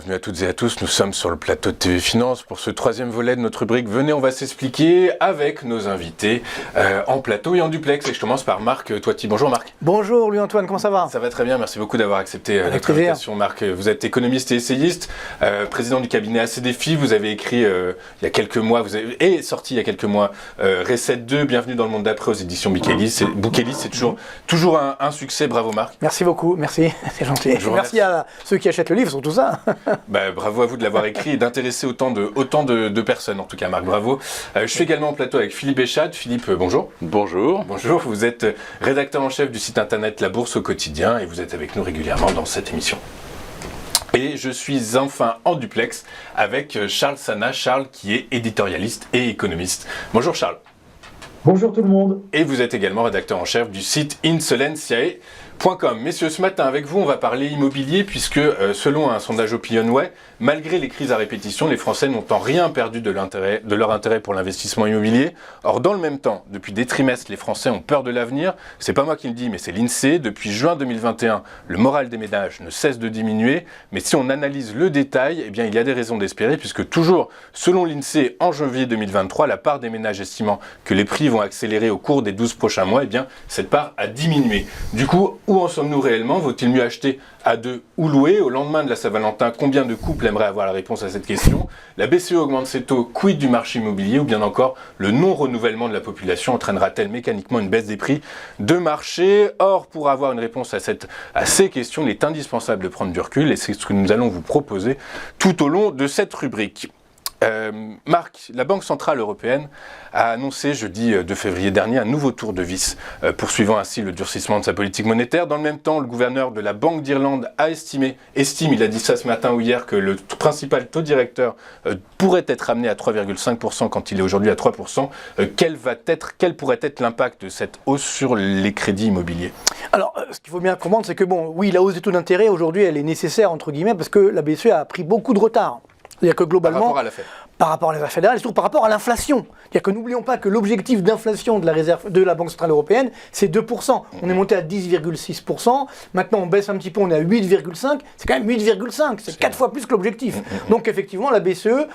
bienvenue à toutes et à tous. Nous sommes sur le plateau de TV Finance pour ce troisième volet de notre rubrique. Venez, on va s'expliquer avec nos invités en plateau et en duplex. Et je commence par Marc Toiti. Bonjour Marc. Bonjour Louis-Antoine, comment ça va? Ça va très bien, merci beaucoup d'avoir accepté notre invitation Marc. Vous êtes économiste et essayiste, président du cabinet ACDFI. Vous avez écrit il y a quelques mois, sorti il y a quelques mois Reset 2, Bienvenue dans le monde d'après aux éditions Bookelis. C'est toujours un succès, bravo Marc. Merci beaucoup, merci, c'est gentil. Merci à ceux qui achètent le livre, surtout ça. Bravo à vous de l'avoir écrit et d'intéresser autant de personnes, en tout cas Marc, bravo. Je suis également en plateau avec Philippe Béchade. Philippe, bonjour. Bonjour. Bonjour, vous êtes rédacteur en chef du site internet La Bourse au quotidien et vous êtes avec nous régulièrement dans cette émission. Et je suis enfin en duplex avec Charles Sana. Charles qui est éditorialiste et économiste. Bonjour Charles. Bonjour tout le monde. Et vous êtes également rédacteur en chef du site insolentiae.com. Messieurs, ce matin avec vous, on va parler immobilier puisque selon un sondage OpinionWay, malgré les crises à répétition, les Français n'ont en rien perdu de leur intérêt pour l'investissement immobilier. Or, dans le même temps, depuis des trimestres, les Français ont peur de l'avenir. C'est pas moi qui le dis, mais c'est l'INSEE. Depuis juin 2021, le moral des ménages ne cesse de diminuer. Mais si on analyse le détail, eh bien, il y a des raisons d'espérer puisque toujours, selon l'INSEE, en janvier 2023, la part des ménages estimant que les prix vont accélérer au cours des 12 prochains mois, eh bien, cette part a diminué. Du coup, où en sommes-nous réellement? Vaut-il mieux acheter à deux ou louer? Au lendemain de la Saint-Valentin, combien de couples aimeraient avoir la réponse à cette question? La BCE augmente ses taux, quid du marché immobilier? Ou bien encore, le non-renouvellement de la population entraînera-t-elle mécaniquement une baisse des prix de marché? Or, pour avoir une réponse à ces questions, il est indispensable de prendre du recul et c'est ce que nous allons vous proposer tout au long de cette rubrique. Marc, la Banque Centrale Européenne a annoncé jeudi 2 février dernier un nouveau tour de vis, poursuivant ainsi le durcissement de sa politique monétaire. Dans le même temps, le gouverneur de la Banque d'Irlande estime, il a dit ça ce matin ou hier, que le principal taux directeur pourrait être amené à 3,5% quand il est aujourd'hui à 3%. Quel pourrait être l'impact de cette hausse sur les crédits immobiliers? Alors, ce qu'il faut bien comprendre, c'est que oui, la hausse des taux d'intérêt, aujourd'hui, elle est nécessaire, entre guillemets, parce que la BCE a pris beaucoup de retard. C'est-à-dire que globalement, par rapport à la Réserve fédérale et surtout par rapport à l'inflation. C'est-à-dire que n'oublions pas que l'objectif d'inflation de la Banque Centrale Européenne, c'est 2%. On est monté à 10,6%. Maintenant, on baisse un petit peu, on est à 8,5%. C'est quand même 8,5%. C'est 4 fois plus que l'objectif. Donc effectivement, la BCE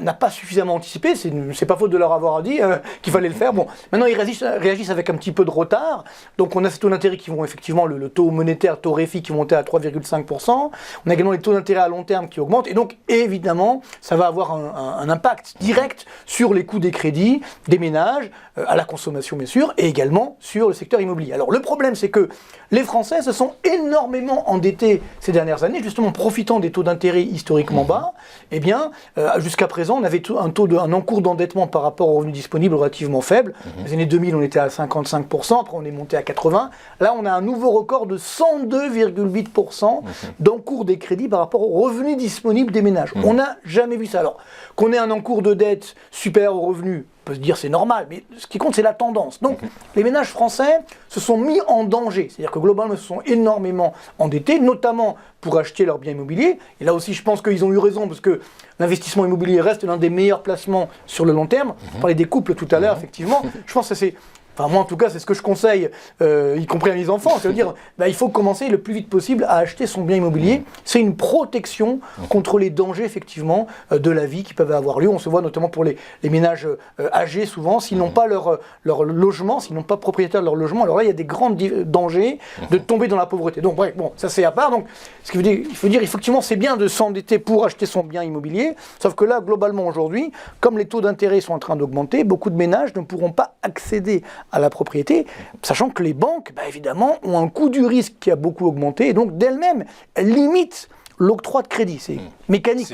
n'a pas suffisamment anticipé. C'est pas faute de leur avoir dit qu'il fallait le faire. Bon, maintenant, ils réagissent avec un petit peu de retard. Donc on a ces taux d'intérêt qui vont effectivement, le taux monétaire, taux réfi qui vont monter à 3,5%. On a également les taux d'intérêt à long terme qui augmentent. Et donc, évidemment, ça va avoir un impact direct sur les coûts des crédits, des ménages, à la consommation bien sûr, et également sur le secteur immobilier. Alors le problème, c'est que les Français se sont énormément endettés ces dernières années, justement profitant des taux d'intérêt historiquement bas. Eh bien, jusqu'à présent, on avait un encours d'endettement par rapport aux revenus disponibles relativement faible. Dans les années 2000, on était à 55%, après on est monté à 80%. Là, on a un nouveau record de 102,8% d'encours des crédits par rapport aux revenus disponibles des ménages. On n'a jamais vu ça. Alors, qu'on ait un encours de dette supérieur aux revenus, on peut se dire c'est normal, mais ce qui compte c'est la tendance. Donc les ménages français se sont mis en danger, c'est-à-dire que globalement ils se sont énormément endettés, notamment pour acheter leurs biens immobiliers. Et là aussi je pense qu'ils ont eu raison parce que l'investissement immobilier reste l'un des meilleurs placements sur le long terme. On parlait des couples tout à l'heure, effectivement. Je pense que c'est... Enfin, moi, en tout cas, c'est ce que je conseille, y compris à mes enfants. C'est-à-dire, il faut commencer le plus vite possible à acheter son bien immobilier. C'est une protection contre les dangers, effectivement, de la vie qui peuvent avoir lieu. On se voit notamment pour les ménages âgés, souvent, s'ils n'ont pas leur logement, s'ils n'ont pas propriétaire de leur logement. Alors là, il y a des grands dangers de tomber dans la pauvreté. Donc, bref, bon, ça c'est à part. Donc, ce qui veut dire, il faut dire, effectivement, c'est bien de s'endetter pour acheter son bien immobilier. Sauf que là, globalement, aujourd'hui, comme les taux d'intérêt sont en train d'augmenter, beaucoup de ménages ne pourront pas accéder à la propriété, sachant que les banques, évidemment, ont un coût du risque qui a beaucoup augmenté, et donc d'elles-mêmes, elles limitent l'octroi de crédit. C'est mécanique,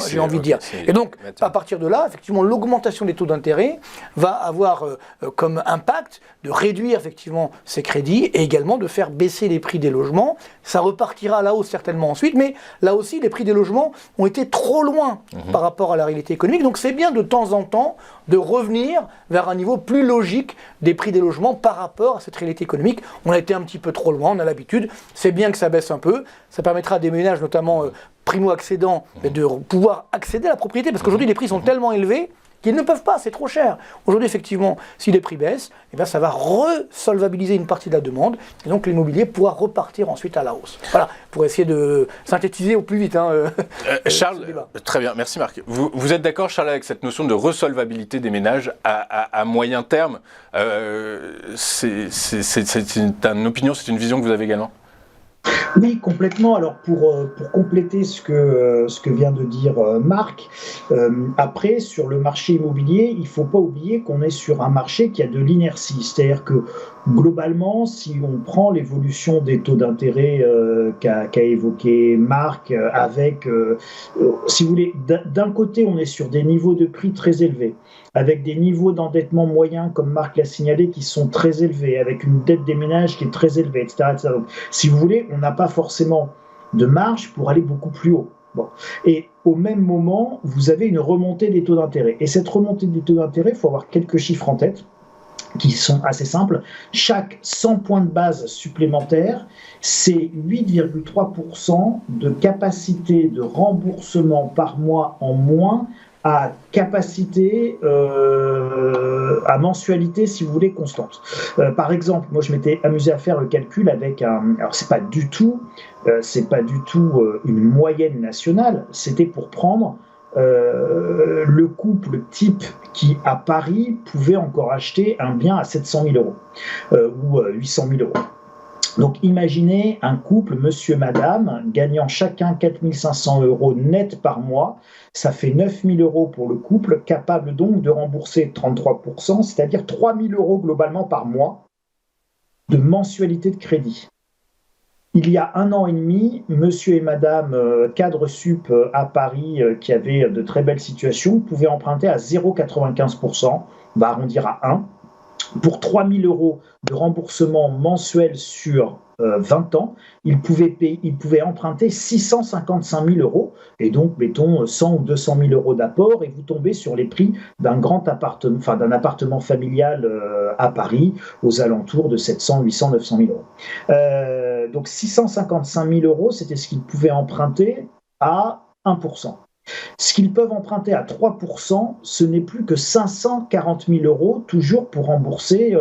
j'ai envie de dire. Et donc, à partir de là, effectivement, l'augmentation des taux d'intérêt va avoir comme impact de réduire effectivement ces crédits et également de faire baisser les prix des logements. Ça repartira à la hausse certainement ensuite, mais là aussi, les prix des logements ont été trop loin par rapport à la réalité économique. Donc, c'est bien de temps en temps de revenir vers un niveau plus logique des prix des logements par rapport à cette réalité économique. On a été un petit peu trop loin, on a l'habitude. C'est bien que ça baisse un peu. Ça permettra à des ménages, notamment primo-accédants, de pouvoir accéder à la propriété. Parce qu'aujourd'hui, les prix sont tellement élevés qu'ils ne peuvent pas, c'est trop cher. Aujourd'hui, effectivement, si les prix baissent, eh bien, ça va resolvabiliser une partie de la demande, et donc l'immobilier pourra repartir ensuite à la hausse. Voilà, pour essayer de synthétiser au plus vite. Charles, très bien, merci Marc. Vous êtes d'accord, Charles, avec cette notion de resolvabilité des ménages à moyen terme? C'est une opinion, c'est une vision que vous avez également? Oui, complètement. Alors pour compléter ce que vient de dire Marc, après sur le marché immobilier, il ne faut pas oublier qu'on est sur un marché qui a de l'inertie. C'est-à-dire que globalement, si on prend l'évolution des taux d'intérêt qu'a évoqué Marc, si vous voulez, d'un côté, on est sur des niveaux de prix très élevés, avec des niveaux d'endettement moyens, comme Marc l'a signalé, qui sont très élevés, avec une dette des ménages qui est très élevée, etc. etc. Donc, si vous voulez, on n'a pas forcément de marge pour aller beaucoup plus haut. Bon. Et au même moment, vous avez une remontée des taux d'intérêt. Et cette remontée des taux d'intérêt, il faut avoir quelques chiffres en tête, qui sont assez simples. Chaque 100 points de base supplémentaires, c'est 8,3% de capacité de remboursement par mois en moins à capacité, à mensualité, si vous voulez, constante. Par exemple, moi je m'étais amusé à faire le calcul avec alors c'est pas du tout une moyenne nationale, c'était pour prendre le couple type qui, à Paris, pouvait encore acheter un bien à 700 000 euros ou 800 000 euros. Donc imaginez un couple, monsieur, madame, gagnant chacun 4 500 euros net par mois, ça fait 9 000 euros pour le couple, capable donc de rembourser 33%, c'est-à-dire 3 000 euros globalement par mois de mensualité de crédit. Il y a 1 an et demi, monsieur et madame cadre sup à Paris qui avaient de très belles situations pouvaient emprunter à 0,95%, on va arrondir à 1, pour 3 000 euros de remboursement mensuel sur 20 ans, ils pouvaient emprunter 655 000 euros, et donc mettons 100 ou 200 000 euros d'apport, et vous tombez sur les prix d'un appartement familial à Paris, aux alentours de 700, 800, 900 000 euros. Donc 655 000 euros, c'était ce qu'ils pouvaient emprunter à 1%. Ce qu'ils peuvent emprunter à 3%, ce n'est plus que 540 000 euros, toujours pour rembourser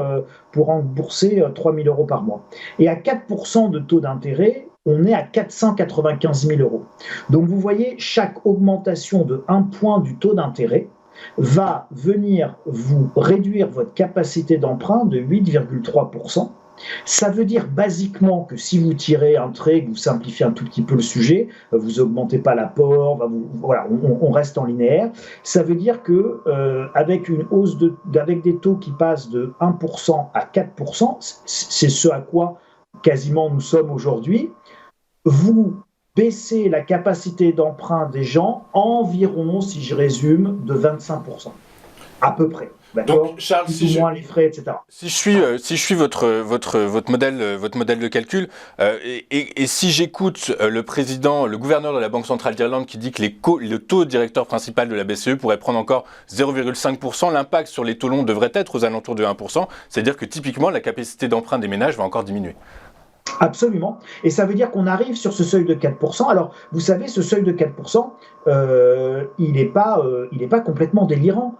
3 000 euros par mois. Et à 4% de taux d'intérêt, on est à 495 000 euros. Donc vous voyez, chaque augmentation de 1 point du taux d'intérêt va venir vous réduire votre capacité d'emprunt de 8,3%. Ça veut dire basiquement que si vous tirez un trait, que vous simplifiez un tout petit peu le sujet, vous augmentez pas l'apport, voilà, on reste en linéaire. Ça veut dire que avec une hausse avec des taux qui passent de 1% à 4%, c'est ce à quoi quasiment nous sommes aujourd'hui, vous baissez la capacité d'emprunt des gens environ, si je résume, de 25%, à peu près. Donc, Charles, les frais, etc. Si je suis votre modèle de calcul, et si j'écoute le gouverneur de la Banque centrale d'Irlande qui dit que le taux directeur principal de la BCE pourrait prendre encore 0,5%, l'impact sur les taux longs devrait être aux alentours de 1%, c'est-à-dire que typiquement la capacité d'emprunt des ménages va encore diminuer. Absolument. Et ça veut dire qu'on arrive sur ce seuil de 4%. Alors, vous savez, ce seuil de 4%, il n'est pas complètement délirant.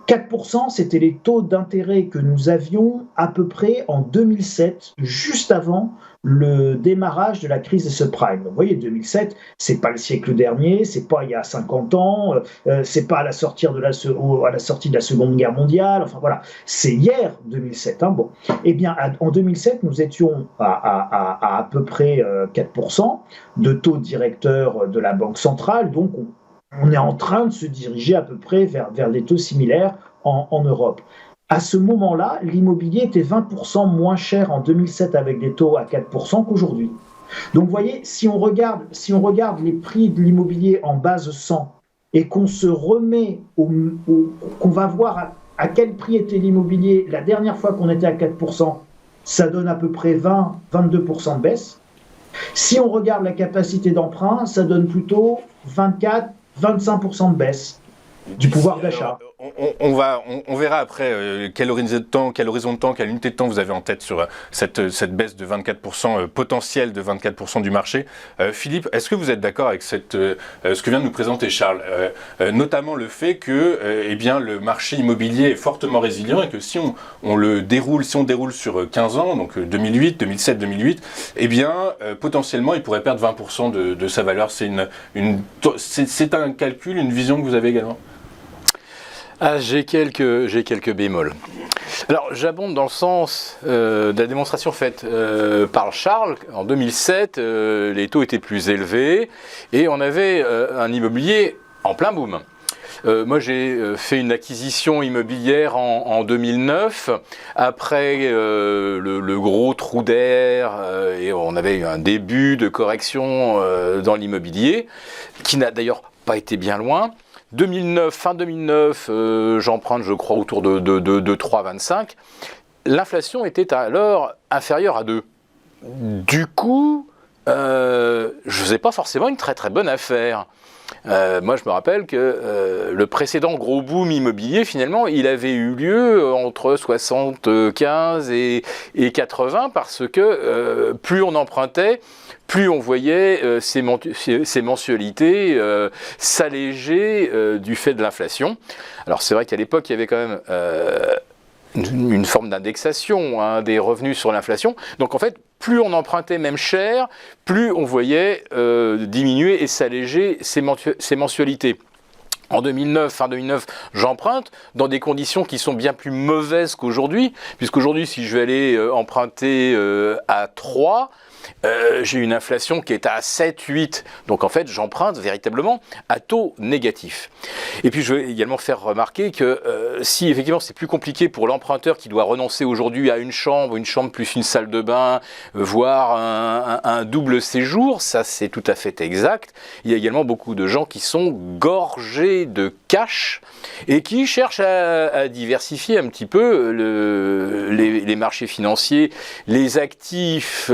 4%, c'était les taux d'intérêt que nous avions à peu près en 2007, juste avant le démarrage de la crise des subprimes. Vous voyez, 2007, c'est pas le siècle dernier, c'est pas il y a 50 ans, c'est pas à la sortie de la Seconde Guerre mondiale, enfin voilà, c'est hier 2007. Bon. Eh bien, en 2007, nous étions à peu près 4% de taux directeur de la Banque centrale, donc on est en train de se diriger à peu près vers des taux similaires en Europe. À ce moment-là, l'immobilier était 20% moins cher en 2007 avec des taux à 4% qu'aujourd'hui. Donc vous voyez, si on regarde les prix de l'immobilier en base 100 et qu'on se remet, qu'on va voir à quel prix était l'immobilier la dernière fois qu'on était à 4%, ça donne à peu près 20-22% de baisse. Si on regarde la capacité d'emprunt, ça donne plutôt 24-25% de baisse. du pouvoir d'achat. On verra après quel horizon de temps, quelle unité de temps vous avez en tête sur cette baisse de 24%, potentielle de 24% du marché. Philippe, est-ce que vous êtes d'accord avec ce que vient de nous présenter Charles, notamment le fait que le marché immobilier est fortement résilient et que si on déroule sur 15 ans, donc 2008, 2007, 2008, potentiellement il pourrait perdre 20% de sa valeur. C'est un calcul, une vision que vous avez également ? J'ai quelques bémols. Alors, j'abonde dans le sens de la démonstration faite par Charles. En 2007, les taux étaient plus élevés et on avait un immobilier en plein boom. Moi, j'ai fait une acquisition immobilière en 2009, après le gros trou d'air, et on avait eu un début de correction dans l'immobilier, qui n'a d'ailleurs pas été bien loin. Fin 2009, j'emprunte, je crois, autour de 3,25. L'inflation était alors inférieure à 2. Du coup, je ne faisais pas forcément une très très bonne affaire. Moi, je me rappelle que le précédent gros boom immobilier, finalement, il avait eu lieu entre 75 et 80, parce que plus on empruntait, plus on voyait ces mensualités s'alléger du fait de l'inflation. Alors c'est vrai qu'à l'époque, il y avait quand même une forme d'indexation des revenus sur l'inflation. Donc en fait, plus on empruntait même cher, plus on voyait diminuer et s'alléger ces mensualités. En 2009, fin 2009, j'emprunte dans des conditions qui sont bien plus mauvaises qu'aujourd'hui, puisqu'aujourd'hui, si je vais aller emprunter à 3, j'ai une inflation qui est à 7, 8. Donc en fait, j'emprunte véritablement à taux négatif. Et puis je veux également faire remarquer que si effectivement c'est plus compliqué pour l'emprunteur qui doit renoncer aujourd'hui à une chambre plus une salle de bain, voire un double séjour, ça c'est tout à fait exact. Il y a également beaucoup de gens qui sont gorgés de cash et qui cherchent à diversifier un petit peu les marchés financiers, les actifs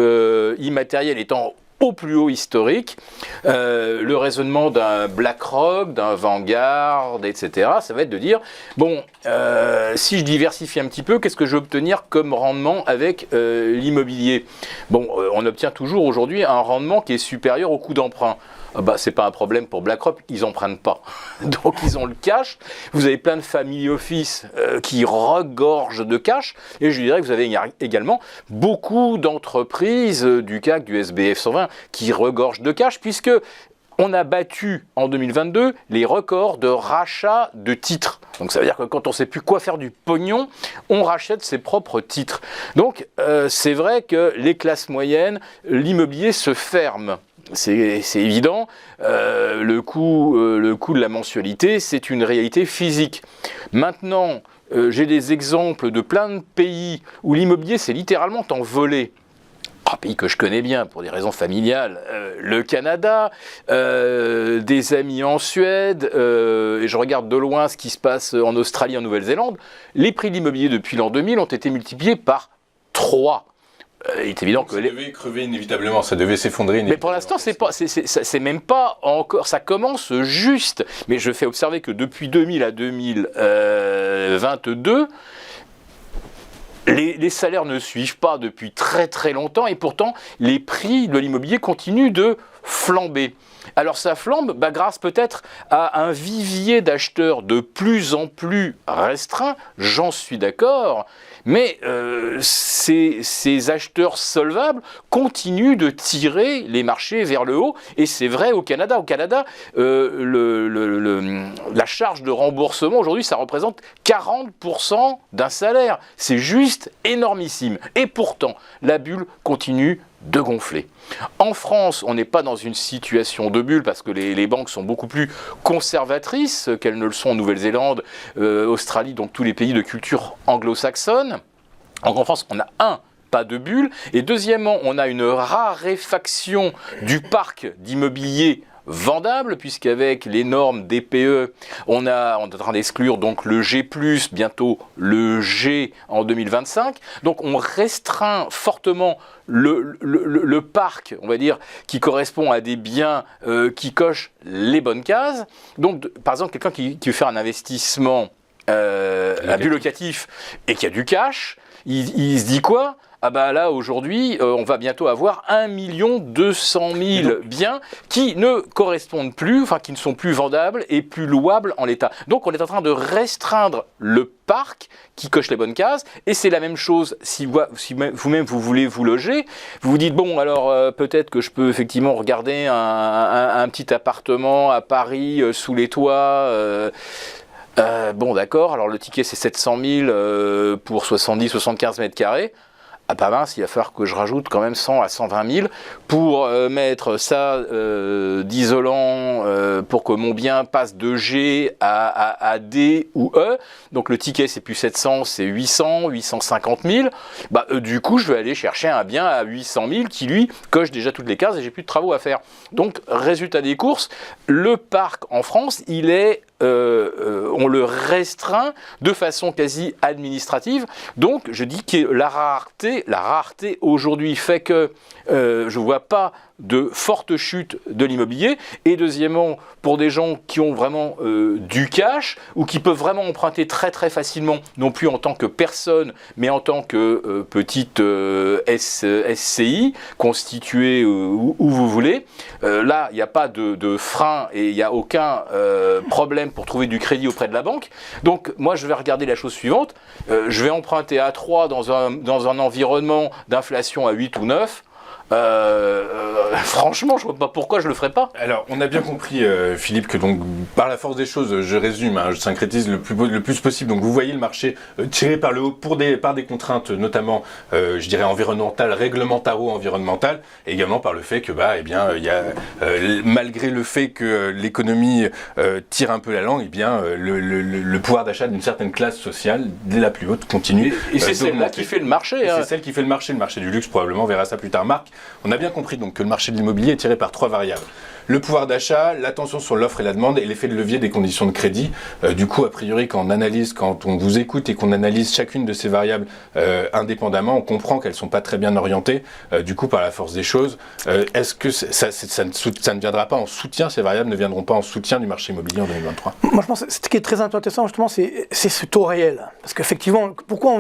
immatériel étant au plus haut historique, le raisonnement d'un BlackRock, d'un Vanguard, etc., ça va être de dire, bon, si je diversifie un petit peu, qu'est-ce que je vais obtenir comme rendement avec l'immobilier ? Bon, on obtient toujours aujourd'hui un rendement qui est supérieur au coût d'emprunt. C'est pas un problème pour BlackRock, ils n'empruntent pas. Donc ils ont le cash. Vous avez plein de family office qui regorgent de cash. Et je dirais que vous avez également beaucoup d'entreprises du CAC, du SBF 120 qui regorgent de cash, puisque on a battu en 2022 les records de rachat de titres. Donc ça veut dire que quand on ne sait plus quoi faire du pognon, on rachète ses propres titres. Donc c'est vrai que les classes moyennes, l'immobilier se ferme. C'est évident, le coût de la mensualité, c'est une réalité physique. Maintenant, j'ai des exemples de plein de pays où l'immobilier s'est littéralement envolé. Un pays que je connais bien pour des raisons familiales, le Canada, des amis en Suède, et je regarde de loin ce qui se passe en Australie, en Nouvelle-Zélande. Les prix de l'immobilier depuis l'an 2000 ont été multipliés par 3. Il est évident que ça devait crever inévitablement, ça devait s'effondrer inévitablement. Mais pour l'instant, c'est même pas encore, ça commence juste. Mais je fais observer que depuis 2000 à 2022, les salaires ne suivent pas depuis très très longtemps et pourtant les prix de l'immobilier continuent de flamber. Alors ça flambe grâce peut-être à un vivier d'acheteurs de plus en plus restreint, j'en suis d'accord, mais ces acheteurs solvables continuent de tirer les marchés vers le haut, et c'est vrai au Canada. Au Canada, la charge de remboursement aujourd'hui, ça représente 40% d'un salaire. C'est juste énormissime. Et pourtant, la bulle continue de gonfler. En France, on n'est pas dans une situation de bulle parce que les banques sont beaucoup plus conservatrices qu'elles ne le sont en Nouvelle-Zélande, Australie, donc tous les pays de culture anglo-saxonne. Donc en France, on a pas de bulle, et deuxièmement, on a une raréfaction du parc d'immobilier vendables, puisqu'avec les normes DPE, on est en train d'exclure donc le G+, bientôt le G en 2025. Donc on restreint fortement le parc, on va dire, qui correspond à des biens qui cochent les bonnes cases. Donc, par exemple, quelqu'un qui veut faire un investissement à but locatif et qui a du cash, il se dit quoi ? Ah bah là, aujourd'hui, on va bientôt avoir 1 200 000 biens qui ne correspondent plus, enfin qui ne sont plus vendables et plus louables en l'état. Donc on est en train de restreindre le parc qui coche les bonnes cases, et c'est la même chose si vous-même vous voulez vous loger, vous vous dites bon alors peut-être que je peux effectivement regarder un petit appartement à Paris sous les toits. Bon d'accord, alors le ticket c'est 700 000 pour 70-75 mètres carrés. Ah bah mince, il va falloir que je rajoute quand même 100 à 120 000 pour mettre ça d'isolant pour que mon bien passe de G à D ou E. Donc le ticket c'est plus 700, c'est 800, 850 000. Bah, du coup je vais aller chercher un bien à 800 000 qui lui coche déjà toutes les cases et j'ai plus de travaux à faire. Donc résultat des courses, le parc en France il est on le restreint de façon quasi administrative. Donc je dis que la rareté aujourd'hui fait que je ne vois pas de forte chute de l'immobilier. Et deuxièmement, pour des gens qui ont vraiment du cash ou qui peuvent vraiment emprunter très très facilement, non plus en tant que personne, mais en tant que petite SCI, constituée où vous voulez, là, il n'y a pas de frein et il n'y a aucun problème pour trouver du crédit auprès de la banque. Donc, moi, je vais regarder la chose suivante. Je vais emprunter à 3 dans un environnement d'inflation à 8 ou 9. Franchement, je ne vois pas pourquoi je le ferais pas. Alors, on a bien compris, Philippe, que donc, par la force des choses, je résume, hein, je syncrétise le plus possible. Donc, vous voyez le marché tiré par le haut par des contraintes, notamment, je dirais, environnementales, réglementaro-environnementales, et également par le fait que, bah, eh bien, il y a, malgré le fait que l'économie tire un peu la langue, eh bien, le pouvoir d'achat d'une certaine classe sociale, dès la plus haute, continue. Et c'est celle-là qui fait le marché. Et c'est celle qui fait le marché du luxe, probablement, on verra ça plus tard. Marc, on a bien compris donc que le marché de l'immobilier est tiré par 3 variables. Le pouvoir d'achat, l'attention sur l'offre et la demande et l'effet de levier des conditions de crédit. Du coup, a priori, quand on vous écoute et qu'on analyse chacune de ces variables indépendamment, on comprend qu'elles ne sont pas très bien orientées. Du coup, par la force des choses, est-ce que ça ne viendra pas en soutien, ces variables ne viendront pas en soutien du marché immobilier en 2023 ? Moi, je pense que ce qui est très intéressant, justement, c'est ce taux réel. Parce qu'effectivement, pourquoi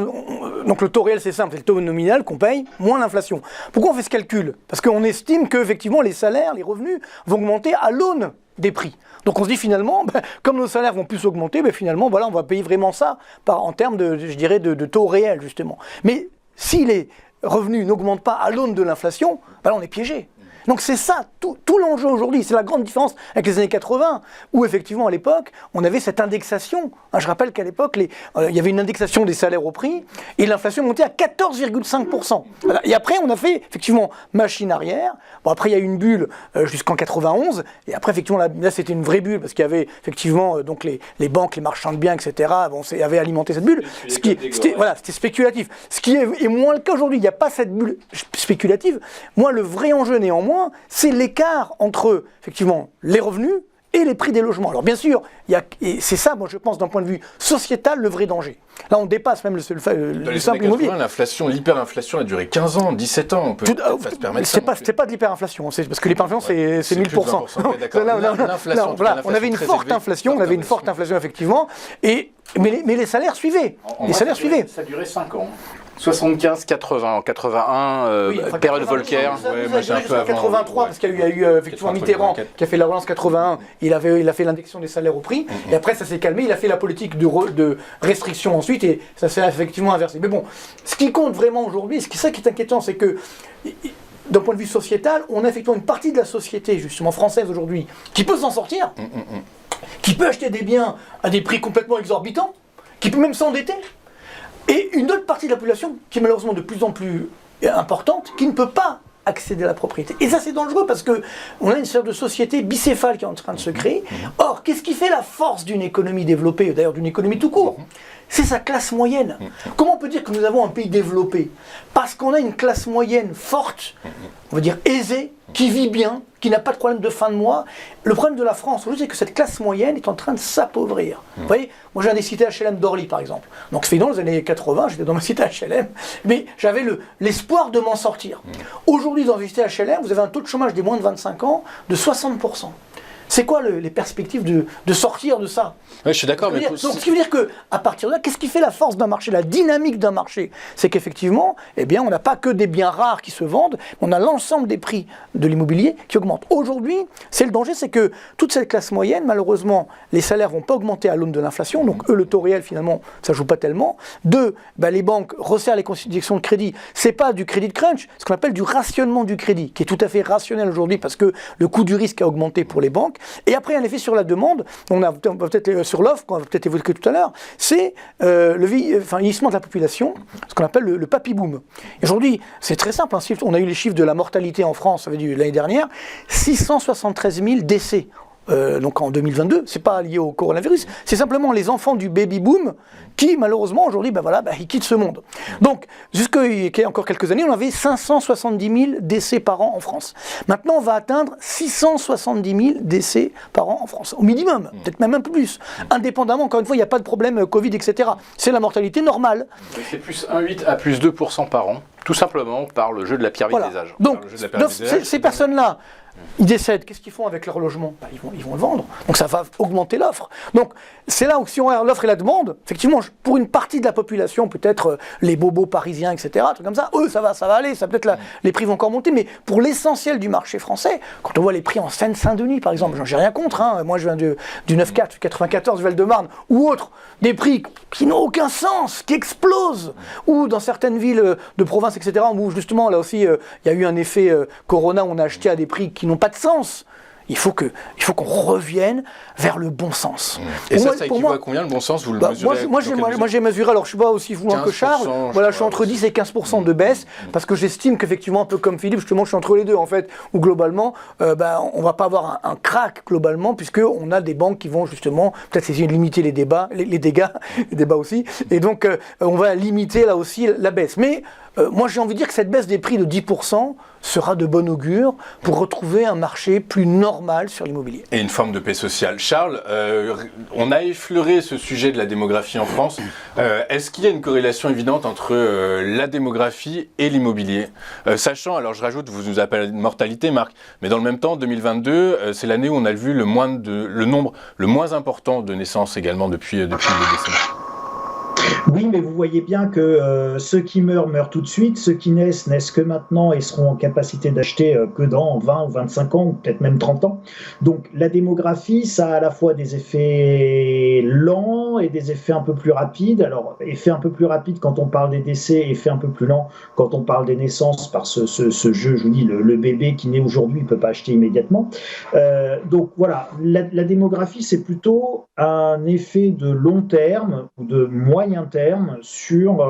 donc le taux réel, c'est simple, c'est le taux nominal qu'on paye, moins l'inflation. Pourquoi on fait ce calcul ? Parce qu'on estime qu'effectivement, les salaires, les revenus vont augmenter à l'aune des prix. Donc on se dit finalement, comme nos salaires vont plus augmenter, finalement, voilà, on va payer vraiment ça en termes de taux réel, justement. Mais si les revenus n'augmentent pas à l'aune de l'inflation, là, on est piégé. Donc c'est ça, tout l'enjeu aujourd'hui, c'est la grande différence avec les années 80, où effectivement à l'époque, on avait cette indexation. Je rappelle qu'à l'époque, il y avait une indexation des salaires au prix, et l'inflation montait à 14,5%. Voilà. Et après, on a fait effectivement machine arrière. Bon, après, il y a eu une bulle jusqu'en 91, et après, effectivement, là c'était une vraie bulle, parce qu'il y avait effectivement donc les banques, les marchands de biens, etc., avaient alimenté cette bulle. C'était spéculatif. Ce qui est moins le cas aujourd'hui, il n'y a pas cette bulle spéculative. Moi, le vrai enjeu néanmoins, c'est l'écart entre, effectivement, les revenus et les prix des logements. Alors bien sûr, et c'est ça, moi je pense, d'un point de vue sociétal, le vrai danger. Là, on dépasse même le simple immobilier. L'hyperinflation a duré 15 ans, 17 ans, on peut pas se permettre ça. C'était pas de l'hyperinflation, parce que l'hyperinflation, c'est 1000%. On avait une forte inflation, effectivement, mais les salaires suivaient. Ça a duré 5 ans. 75-80, en 81, période Volcker. Moi j'ai un peu avant 83, parce qu'il y a eu effectivement Mitterrand qui a fait la relance 81, il a fait l'indexation des salaires au prix, et après ça s'est calmé, il a fait la politique de restriction ensuite, et ça s'est effectivement inversé. Mais bon, ce qui compte vraiment aujourd'hui, ça qui est inquiétant, c'est que d'un point de vue sociétal, on a effectivement une partie de la société, justement française aujourd'hui, qui peut s'en sortir, qui peut acheter des biens à des prix complètement exorbitants, qui peut même s'endetter. Et une autre partie de la population qui est malheureusement de plus en plus importante, qui ne peut pas accéder à la propriété. Et ça c'est dangereux parce qu'on a une sorte de société bicéphale qui est en train de se créer. Or, qu'est-ce qui fait la force d'une économie développée, d'ailleurs d'une économie tout court ? c'est sa classe moyenne. Comment on peut dire que nous avons un pays développé? Parce qu'on a une classe moyenne forte, on va dire aisée, qui vit bien, qui n'a pas de problème de fin de mois. Le problème de la France aujourd'hui, c'est que cette classe moyenne est en train de s'appauvrir. Vous voyez, moi j'ai un des cités HLM d'Orly par exemple. Donc c'est dans les années 80, j'étais dans ma cité HLM, mais j'avais l'espoir de m'en sortir. Aujourd'hui, dans une cité HLM, vous avez un taux de chômage des moins de 25 ans de 60%. C'est quoi les perspectives de sortir de ça? Oui, je suis d'accord. Donc, ce qui veut dire qu'à partir de là, qu'est-ce qui fait la force d'un marché, la dynamique d'un marché? C'est qu'effectivement, eh bien, on n'a pas que des biens rares qui se vendent, on a l'ensemble des prix de l'immobilier qui augmentent. Aujourd'hui, c'est le danger, c'est que toute cette classe moyenne, malheureusement, les salaires ne vont pas augmenter à l'aune de l'inflation, donc eux, le taux réel, finalement, ça ne joue pas tellement. Deux, les banques resserrent les conditions de crédit. Ce n'est pas du crédit crunch, ce qu'on appelle du rationnement du crédit, qui est tout à fait rationnel aujourd'hui parce que le coût du risque a augmenté pour les banques. Et après, un effet sur la demande, on va peut-être sur l'offre, qu'on va peut-être évoquer tout à l'heure, c'est le vieillissement de la population, ce qu'on appelle le papy boom. Aujourd'hui, c'est très simple, hein, on a eu les chiffres de la mortalité en France l'année dernière, 673 000 décès. Donc en 2022, c'est pas lié au coronavirus, c'est simplement les enfants du baby boom qui malheureusement aujourd'hui ils quittent ce monde. Donc jusqu'à il y a encore quelques années, on avait 570 000 décès par an en France. Maintenant, on va atteindre 670 000 décès par an en France, au minimum, peut-être même un peu plus. Indépendamment, encore une fois, il n'y a pas de problème Covid, etc. C'est la mortalité normale. C'est plus 1,8 à plus 2% par an, tout simplement par le jeu de la pyramide des âges. Donc ces personnes-là, ils décèdent, qu'est-ce qu'ils font avec leur logement? Ils vont le vendre, donc ça va augmenter l'offre. Donc c'est là où si on regarde l'offre et la demande, effectivement, pour une partie de la population, peut-être les bobos parisiens, etc., trucs comme ça, eux, ça va aller, les prix vont encore monter, mais pour l'essentiel du marché français, quand on voit les prix en Seine-Saint-Denis, par exemple, j'ai rien contre, hein, moi je viens du 9-4, 94, Val-de-Marne, ou autres, des prix qui n'ont aucun sens, qui explosent, ou dans certaines villes de province, etc., où justement, là aussi, il y a eu un effet Corona, où on a acheté à des prix qui n'ont pas de sens. Il faut qu'on revienne vers le bon sens. Et ça équivaut à combien le bon sens? Vous le mesurez? Moi j'ai mesuré, alors je ne suis pas aussi foulant que Charles, je suis entre 10 et 15% de baisse, parce que j'estime qu'effectivement, un peu comme Philippe, justement, je suis entre les deux en fait, où globalement, on ne va pas avoir un crack globalement, puisqu'on a des banques qui vont justement peut-être essayer de limiter les dégâts aussi, et donc on va limiter là aussi la baisse. Mais moi j'ai envie de dire que cette baisse des prix de 10% sera de bon augure pour retrouver un marché plus normal sur l'immobilier. Et une forme de paix sociale. Charles, on a effleuré ce sujet de la démographie en France. Est-ce qu'il y a une corrélation évidente entre la démographie et l'immobilier? Sachant, alors je rajoute, vous nous appelez mortalité, Marc, mais dans le même temps, 2022, c'est l'année où on a vu le nombre le moins important de naissances également depuis des décennies. Oui, mais vous voyez bien que ceux qui meurent tout de suite, ceux qui naissent que maintenant et seront en capacité d'acheter que dans 20 ou 25 ans, ou peut-être même 30 ans. Donc la démographie, ça a à la fois des effets lents et des effets un peu plus rapides. Alors, effet un peu plus rapide quand on parle des décès, effet un peu plus lent quand on parle des naissances, par ce jeu, je vous dis, le bébé qui naît aujourd'hui, il ne peut pas acheter immédiatement. Donc voilà, la démographie, c'est plutôt un effet de long terme ou de moyen terme sur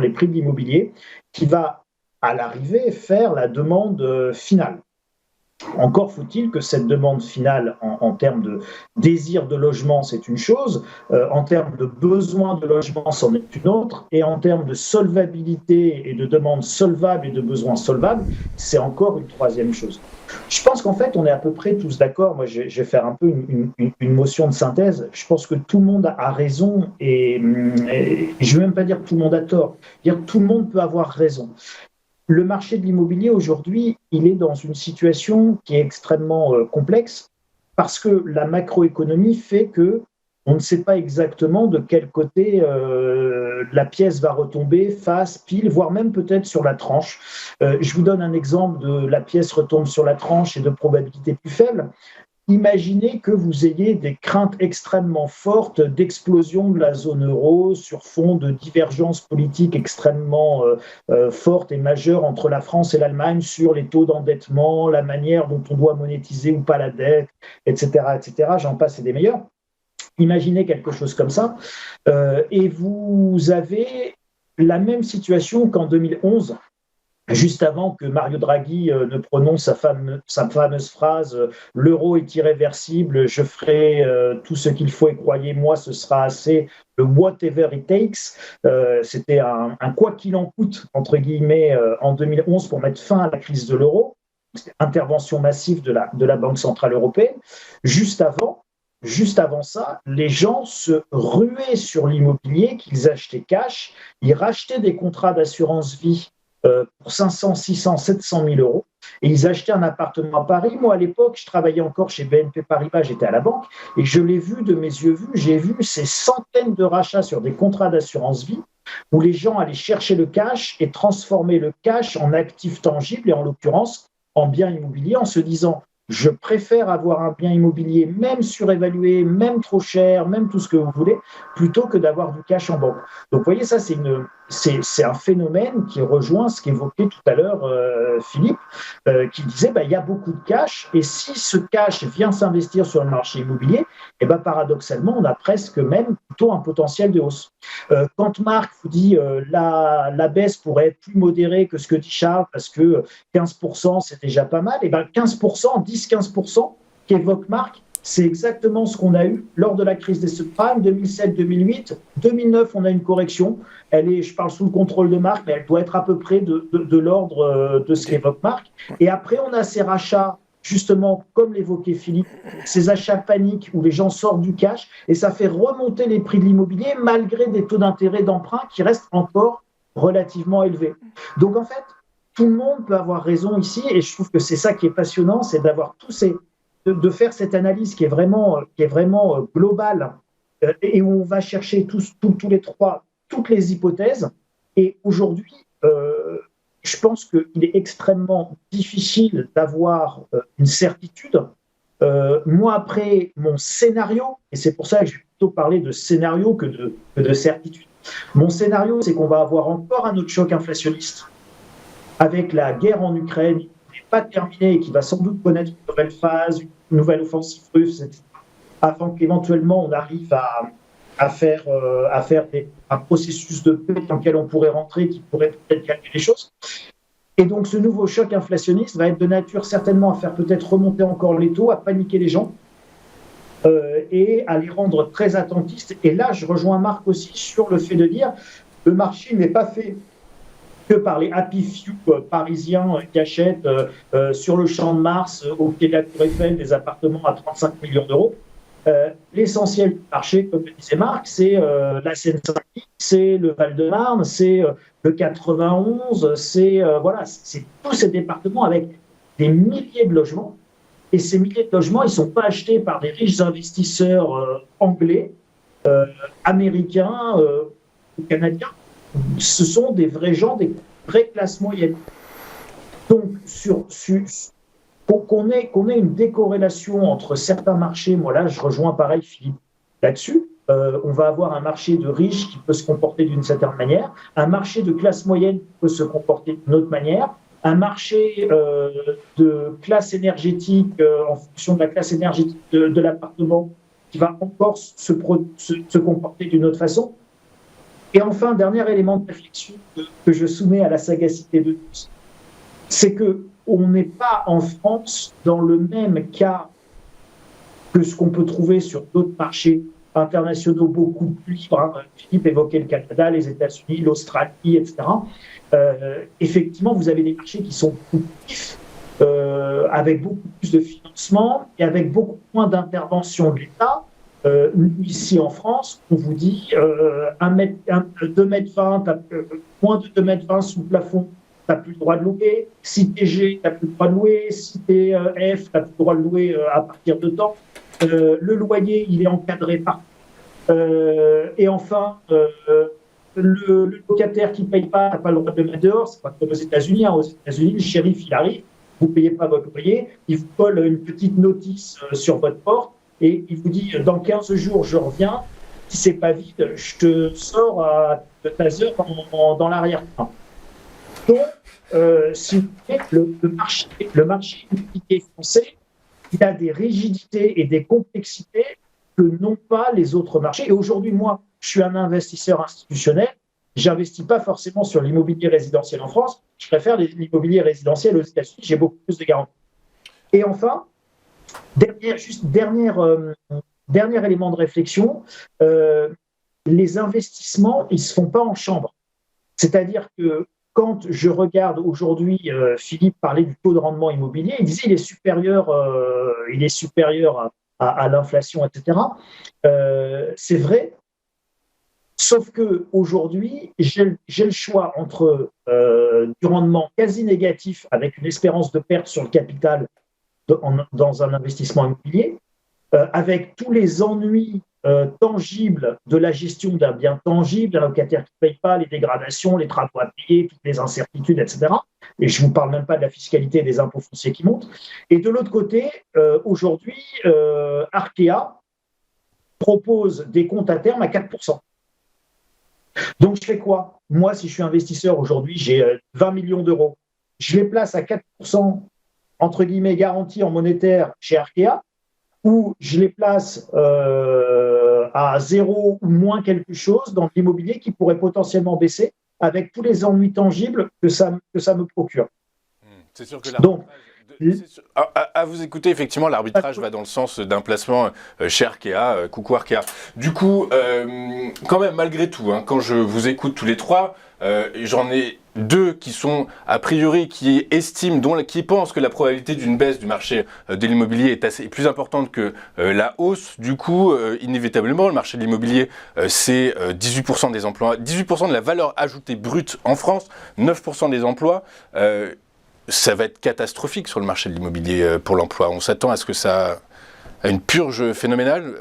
les prix de l'immobilier qui va à l'arrivée faire la demande finale. Encore faut-il que cette demande finale en termes de désir de logement, c'est une chose, en termes de besoin de logement, c'en est une autre, et en termes de solvabilité et de demande solvable et de besoins solvables, c'est encore une troisième chose. Je pense qu'en fait, on est à peu près tous d'accord. Moi, je vais faire un peu une motion de synthèse. Je pense que tout le monde a raison et je ne veux même pas dire que tout le monde a tort. Dire que tout le monde peut avoir raison. Le marché de l'immobilier aujourd'hui, il est dans une situation qui est extrêmement complexe parce que la macroéconomie fait que on ne sait pas exactement de quel côté la pièce va retomber, face, pile, voire même peut-être sur la tranche. Je vous donne un exemple de la pièce retombe sur la tranche et de probabilité plus faible. Imaginez que vous ayez des craintes extrêmement fortes d'explosion de la zone euro sur fond de divergences politiques extrêmement fortes et majeures entre la France et l'Allemagne sur les taux d'endettement, la manière dont on doit monétiser ou pas la dette, etc., etc. J'en passe et des meilleurs. Imaginez quelque chose comme ça, et vous avez la même situation qu'en 2011, juste avant que Mario Draghi ne prononce sa fameuse phrase « L'euro est irréversible, je ferai tout ce qu'il faut et croyez-moi, ce sera assez, le whatever it takes ». C'était un quoi qu'il en coûte, entre guillemets, en 2011 pour mettre fin à la crise de l'euro. C'était intervention massive de la Banque Centrale Européenne. Juste avant ça, les gens se ruaient sur l'immobilier qu'ils achetaient cash. Ils rachetaient des contrats d'assurance vie pour 500, 600, 700 000 euros. Et ils achetaient un appartement à Paris. Moi, à l'époque, je travaillais encore chez BNP Paribas, j'étais à la banque, et je l'ai vu de mes yeux vus, j'ai vu ces centaines de rachats sur des contrats d'assurance vie où les gens allaient chercher le cash et transformer le cash en actif tangible, et en l'occurrence, en bien immobilier, en se disant je préfère avoir un bien immobilier, même surévalué, même trop cher, même tout ce que vous voulez, plutôt que d'avoir du cash en banque. Donc, vous voyez, ça, c'est un phénomène qui rejoint ce qu'évoquait tout à l'heure Philippe, qui disait il y a beaucoup de cash, et si ce cash vient s'investir sur le marché immobilier, paradoxalement, on a presque même plutôt un potentiel de hausse. Quand Marc vous dit la baisse pourrait être plus modérée que ce que dit Charles, parce que 15%, c'est déjà pas mal, 15%, 10-15% qu'évoque Marc, c'est exactement ce qu'on a eu lors de la crise des subprimes, 2007-2008. 2009, on a une correction. Je parle sous le contrôle de Marc, mais elle doit être à peu près de l'ordre de ce qu'évoque Marc. Et après, on a ces rachats, justement, comme l'évoquait Philippe, ces achats paniques où les gens sortent du cash, et ça fait remonter les prix de l'immobilier malgré des taux d'intérêt d'emprunt qui restent encore relativement élevés. Donc, en fait, tout le monde peut avoir raison ici, et je trouve que c'est ça qui est passionnant, c'est d'avoir de faire cette analyse qui est vraiment globale, et où on va chercher tous les trois toutes les hypothèses. Et aujourd'hui, je pense qu'il est extrêmement difficile d'avoir une certitude. Moi, après mon scénario, et c'est pour ça que je vais plutôt parler de scénario que de certitude. Mon scénario, c'est qu'on va avoir encore un autre choc inflationniste avec la guerre en Ukraine, qui n'est pas terminée et qui va sans doute connaître une nouvelle phase, une nouvelle offensive russe, etc., avant qu'éventuellement on arrive à faire un processus de paix dans lequel on pourrait rentrer, qui pourrait peut-être calmer les choses. Et donc ce nouveau choc inflationniste va être de nature certainement à faire peut-être remonter encore les taux, à paniquer les gens et à les rendre très attentistes. Et là, je rejoins Marc aussi sur le fait de dire le marché n'est pas fait que par les happy few parisiens qui achètent sur le Champ de Mars, au pied de la Tour Eiffel, des appartements à 35 millions d'euros. L'essentiel du marché, comme le disait Marc, c'est la Seine-Saint-Denis, c'est le Val-de-Marne, c'est le 91, c'est tous ces départements avec des milliers de logements. Et ces milliers de logements, ils ne sont pas achetés par des riches investisseurs anglais, américains ou canadiens. Ce sont des vrais gens, des vraies classes moyennes. Donc, qu'on ait une décorrélation entre certains marchés, moi là, je rejoins pareil Philippe là-dessus. On va avoir un marché de riches qui peut se comporter d'une certaine manière, un marché de classe moyenne qui peut se comporter d'une autre manière, un marché de classe énergétique en fonction de la classe énergétique de l'appartement qui va encore se comporter d'une autre façon. Et enfin, dernier élément de réflexion que je soumets à la sagacité de tous, c'est qu'on n'est pas en France dans le même cas que ce qu'on peut trouver sur d'autres marchés internationaux beaucoup plus libres. Philippe évoquait le Canada, les États-Unis, l'Australie, etc. Effectivement, vous avez des marchés qui sont plus vifs, avec beaucoup plus de financement et avec beaucoup moins d'intervention de l'État. Ici en France, on vous dit 2,20 m, moins de 2,20 m sous le plafond, tu n'as plus le droit de louer. Si tu es G, tu n'as plus le droit de louer. Si tu es F, tu n'as plus le droit de louer à partir de temps. Le loyer, il est encadré par. Et enfin, le locataire qui ne paye pas n'a pas le droit de le mettre dehors. Ce n'est pas comme aux États-Unis. Aux États-Unis, le shérif, il arrive, vous ne payez pas votre loyer, il vous colle une petite notice sur votre porte et il vous dit dans 15 jours, je reviens. Si ce n'est pas vide, je te sors à 13 heures dans l'arrière-plan. Donc, si vous voulez, le marché immobilier français, il a des rigidités et des complexités que n'ont pas les autres marchés. Et aujourd'hui, moi, je suis un investisseur institutionnel. j'investis pas forcément sur l'immobilier résidentiel en France, je préfère l'immobilier résidentiel aux États-Unis, j'ai beaucoup plus de garanties. Et enfin, dernier élément de réflexion, les investissements, ils ne se font pas en chambre. C'est-à-dire que quand je regarde aujourd'hui, Philippe parlait du taux de rendement immobilier, il disait qu'il est supérieur à l'inflation, etc. C'est vrai, sauf qu'aujourd'hui, j'ai le choix entre du rendement quasi négatif avec une espérance de perte sur le capital dans un investissement immobilier, avec tous les ennuis tangibles de la gestion d'un bien tangible, un locataire qui ne paye pas, les dégradations, les travaux à payer, toutes les incertitudes, etc. Et je ne vous parle même pas de la fiscalité et des impôts fonciers qui montent. Et de l'autre côté, aujourd'hui, Arkéa propose des comptes à terme à 4%. Donc, je fais quoi? Moi, si je suis investisseur aujourd'hui, j'ai 20 millions d'euros. Je les place à 4%, entre guillemets, garantie en monétaire chez Arkéa, ou je les place à 0 ou moins quelque chose dans l'immobilier qui pourrait potentiellement baisser avec tous les ennuis tangibles que ça me procure. C'est sûr que à vous écouter, effectivement, l'arbitrage va dans le sens d'un placement chez Arkéa. Coucou Arkéa. Du coup, quand même, malgré tout, quand je vous écoute tous les trois, j'en ai deux qui sont, a priori, qui estiment, qui pensent que la probabilité d'une baisse du marché de l'immobilier est plus importante que la hausse. Du coup, inévitablement, le marché de l'immobilier, c'est 18% des emplois, 18% de la valeur ajoutée brute en France, 9% des emplois. Ça va être catastrophique sur le marché de l'immobilier pour l'emploi. On s'attend à ce que ça a une purge phénoménale.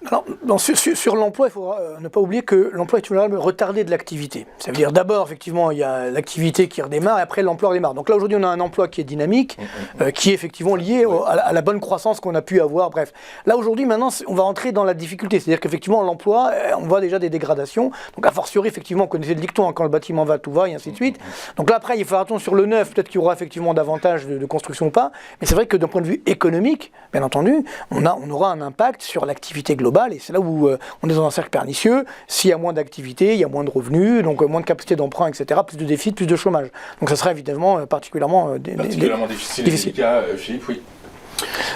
Alors, sur l'emploi, il faut ne pas oublier que l'emploi est une variable retardée de l'activité. Ça veut dire d'abord, effectivement, il y a l'activité qui redémarre et après l'emploi redémarre. Donc là, aujourd'hui, on a un emploi qui est dynamique, qui est effectivement lié à la bonne croissance qu'on a pu avoir. Bref, là, aujourd'hui, maintenant, on va rentrer dans la difficulté. C'est-à-dire qu'effectivement, l'emploi, on voit déjà des dégradations. Donc, a fortiori, effectivement, on connaissait le dicton, quand le bâtiment va, tout va, et ainsi de suite. Donc là, après, il faut faire attention sur le neuf. Peut-être qu'il y aura effectivement davantage de construction ou pas. Mais c'est vrai que d'un point de vue économique, bien entendu, on aura un impact sur l'activité globale, et c'est là où on est dans un cercle pernicieux. S'il y a moins d'activité, il y a moins de revenus, donc moins de capacité d'emprunt, etc., plus de déficit, plus de chômage. Donc ça sera évidemment particulièrement difficile. Philippe, oui.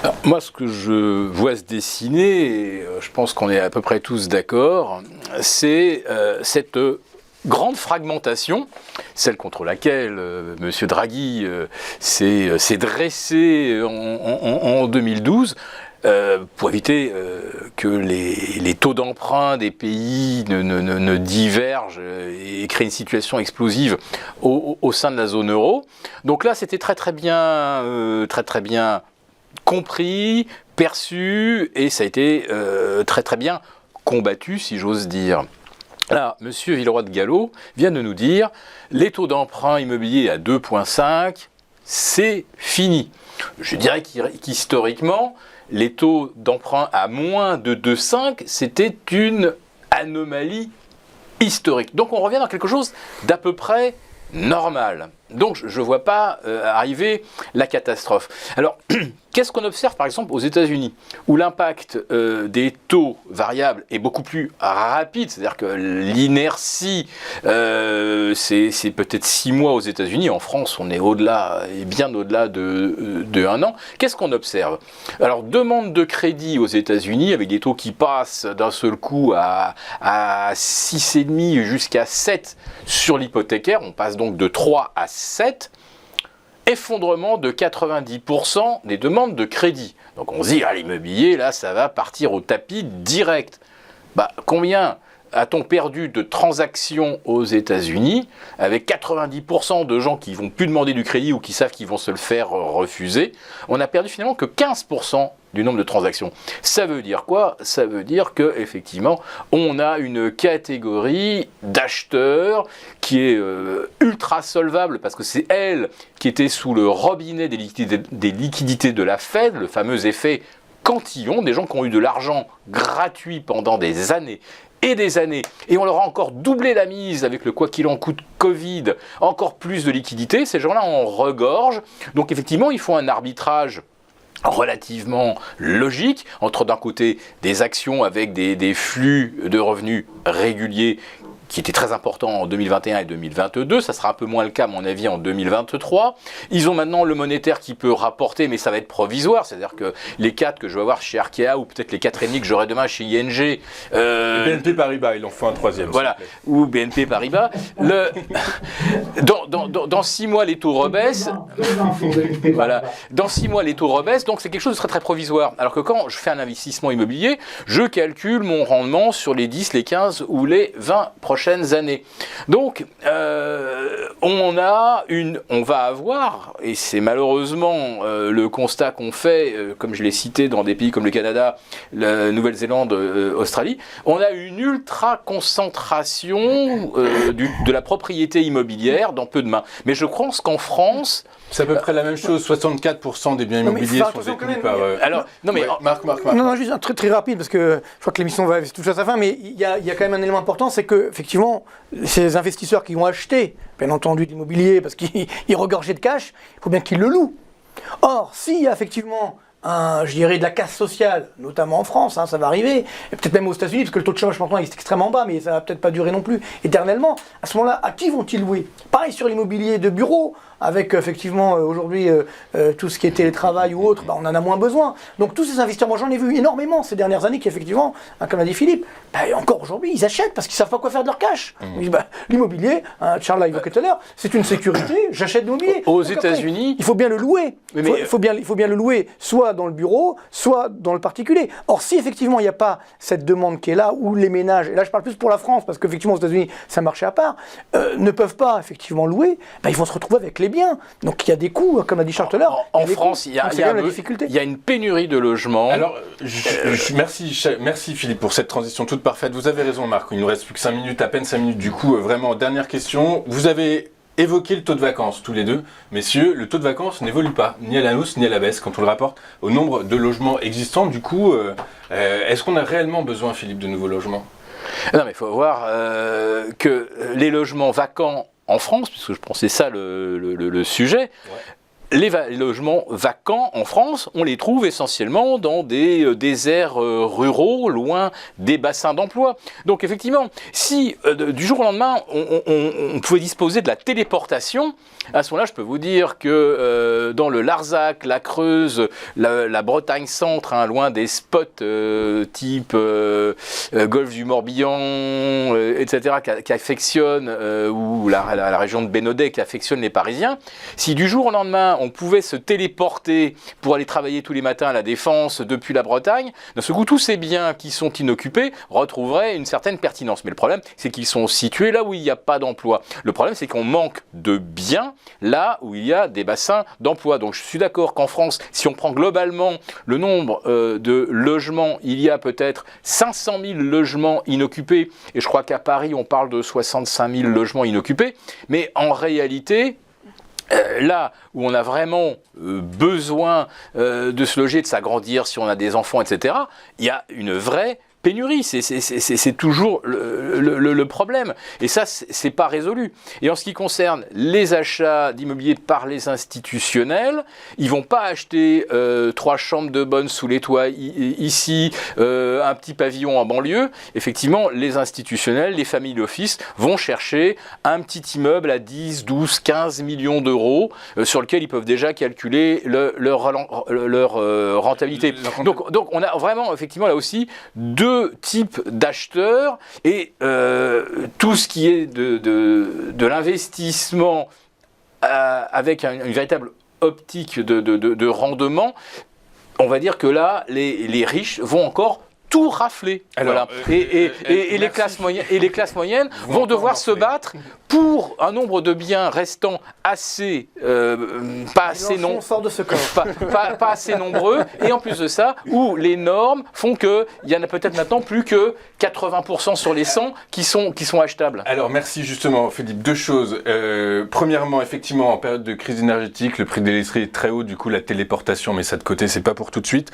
Alors, moi, ce que je vois se dessiner, et je pense qu'on est à peu près tous d'accord, c'est cette grande fragmentation, celle contre laquelle M. Draghi s'est dressé en 2012, pour éviter que les taux d'emprunt des pays ne divergent et créent une situation explosive au sein de la zone euro. Donc là, c'était très bien compris, perçu, et ça a été très bien combattu, si j'ose dire. Là, M. Villeroy de Galhau vient de nous dire les taux d'emprunt immobilier à 2,5, c'est fini. Je dirais qu'historiquement, les taux d'emprunt à moins de 2,5, c'était une anomalie historique. Donc on revient dans quelque chose d'à peu près normal. Donc je ne vois pas arriver la catastrophe. Alors, qu'est-ce qu'on observe par exemple aux États-Unis, où l'impact des taux variables est beaucoup plus rapide, c'est-à-dire que l'inertie, c'est peut-être 6 mois aux États-Unis, en France on est au-delà, et bien au-delà de 1 an. Qu'est-ce qu'on observe? Alors, demande de crédit aux États-Unis, avec des taux qui passent d'un seul coup à 6,5 jusqu'à 7 sur l'hypothécaire, on passe donc de 3 à 7, effondrement de 90% des demandes de crédit. Donc on se dit, l'immobilier, là, ça va partir au tapis direct. Combien a-t-on perdu de transactions aux États-Unis, avec 90% de gens qui ne vont plus demander du crédit ou qui savent qu'ils vont se le faire refuser? On a perdu finalement que 15% du nombre de transactions. Ça veut dire quoi? Ça veut dire qu'effectivement, on a une catégorie d'acheteurs qui est ultra solvable, parce que c'est elle qui était sous le robinet des liquidités de la Fed, le fameux effet cantillon, des gens qui ont eu de l'argent gratuit pendant des années et des années, et on leur a encore doublé la mise avec le quoi qu'il en coûte Covid, encore plus de liquidités. Ces gens-là en regorgent. Donc effectivement, il faut un arbitrage relativement logique entre d'un côté des actions avec des flux de revenus réguliers qui était très important en 2021 et 2022. Ça sera un peu moins le cas, à mon avis, en 2023. Ils ont maintenant le monétaire qui peut rapporter, mais ça va être provisoire. C'est-à-dire que les 4 que je vais avoir chez Arkea, ou peut-être les 4,5 que j'aurai demain chez ING. BNP Paribas, il en faut un troisième. Voilà, ou BNP Paribas. Dans 6 mois, les taux rebaissent. Voilà. Dans 6 mois, les taux rebaissent, donc c'est quelque chose de très très provisoire. Alors que quand je fais un investissement immobilier, je calcule mon rendement sur les 10, les 15 ou les 20 prochaines années. Donc, on va avoir, et c'est malheureusement le constat qu'on fait, comme je l'ai cité dans des pays comme le Canada, la Nouvelle-Zélande, Australie, on a une ultra-concentration de la propriété immobilière dans peu de mains. Mais je pense qu'en France... C'est à peu près la même chose, 64% des biens immobiliers sont détenus par... Alors, non mais... Ouais, Marc. Non, juste un truc très rapide, parce que je crois que l'émission va toucher à sa fin, mais il y a quand même un élément important, c'est que effectivement, ces investisseurs qui vont acheter, bien entendu, de l'immobilier, parce qu'ils regorgeaient de cash, il faut bien qu'ils le louent. Or, s'il y a effectivement... je dirais de la casse sociale, notamment en France, ça va arriver, et peut-être même aux États-Unis, parce que le taux de chômage maintenant est extrêmement bas, mais ça va peut-être pas durer non plus éternellement. À ce moment-là, à qui vont-ils louer? Pareil sur l'immobilier de bureau, avec effectivement aujourd'hui tout ce qui est télétravail ou autre, on en a moins besoin. Donc tous ces investisseurs, moi j'en ai vu énormément ces dernières années qui effectivement, comme l'a dit Philippe, encore aujourd'hui ils achètent parce qu'ils savent pas quoi faire de leur cash. L'immobilier, Charles l'a évoqué tout à l'heure, c'est une sécurité, j'achète de l'immobilier. Aux États-Unis, il faut bien le louer. Il faut bien le louer, soit dans le bureau, soit dans le particulier. Or, si effectivement il n'y a pas cette demande qui est là, où les ménages, et là je parle plus pour la France, parce qu'effectivement aux États-Unis c'est un marché à part, ne peuvent pas effectivement louer, ils vont se retrouver avec les biens. Donc il y a des coûts, comme a dit Charles tout à l'heure. En France, il y a une pénurie de logements. Alors, merci Philippe pour cette transition toute parfaite. Vous avez raison Marc, il ne nous reste plus que 5 minutes, à peine 5 minutes du coup. Vraiment, dernière question. Vous avez évoqué le taux de vacances, tous les deux. Messieurs, le taux de vacances n'évolue pas, ni à la hausse, ni à la baisse, quand on le rapporte au nombre de logements existants. Du coup, est-ce qu'on a réellement besoin, Philippe, de nouveaux logements? Non, mais il faut voir que les logements vacants en France, puisque je pensais ça le sujet, les logements vacants en France, on les trouve essentiellement dans des déserts ruraux, loin des bassins d'emploi. Donc effectivement, si du jour au lendemain, on pouvait disposer de la téléportation, à ce moment-là, je peux vous dire que dans le Larzac, la Creuse, la Bretagne centre, loin des spots type Golfe du Morbihan, etc., qui affectionnent, ou la région de Bénodet qui affectionne les Parisiens, si du jour au lendemain, on pouvait se téléporter pour aller travailler tous les matins à la Défense depuis la Bretagne, d'un seul coup, tous ces biens qui sont inoccupés retrouveraient une certaine pertinence. Mais le problème, c'est qu'ils sont situés là où il n'y a pas d'emploi. Le problème, c'est qu'on manque de biens là où il y a des bassins d'emploi. Donc je suis d'accord qu'en France, si on prend globalement le nombre de logements, il y a peut-être 500 000 logements inoccupés, et je crois qu'à Paris, on parle de 65 000 logements inoccupés, mais en réalité... là où on a vraiment besoin de se loger, de s'agrandir si on a des enfants, etc., il y a une vraie pénurie, c'est toujours le problème. Et ça, c'est pas résolu. Et en ce qui concerne les achats d'immobilier par les institutionnels, ils vont pas acheter 3 chambres de bonne sous les toits ici, un petit pavillon en banlieue. Effectivement, les institutionnels, les familles d'office vont chercher un petit immeuble à 10, 12, 15 millions d'euros sur lequel ils peuvent déjà calculer leur rentabilité. Donc on a vraiment, effectivement, là aussi, deux types d'acheteurs, et tout ce qui est de l'investissement avec une véritable optique de rendement, on va dire que là, les riches vont encore tout rafler. Alors, voilà. Et les classes moyennes vont devoir se battre pour un nombre de biens restant assez pas assez nombreux, et en plus de ça, où les normes font qu'il y en a peut-être maintenant plus que 80% sur les 100 qui sont achetables. Alors merci justement Philippe, 2 choses. Premièrement, effectivement, en période de crise énergétique, le prix de l'électricité est très haut, du coup la téléportation, mais ça de côté, c'est pas pour tout de suite.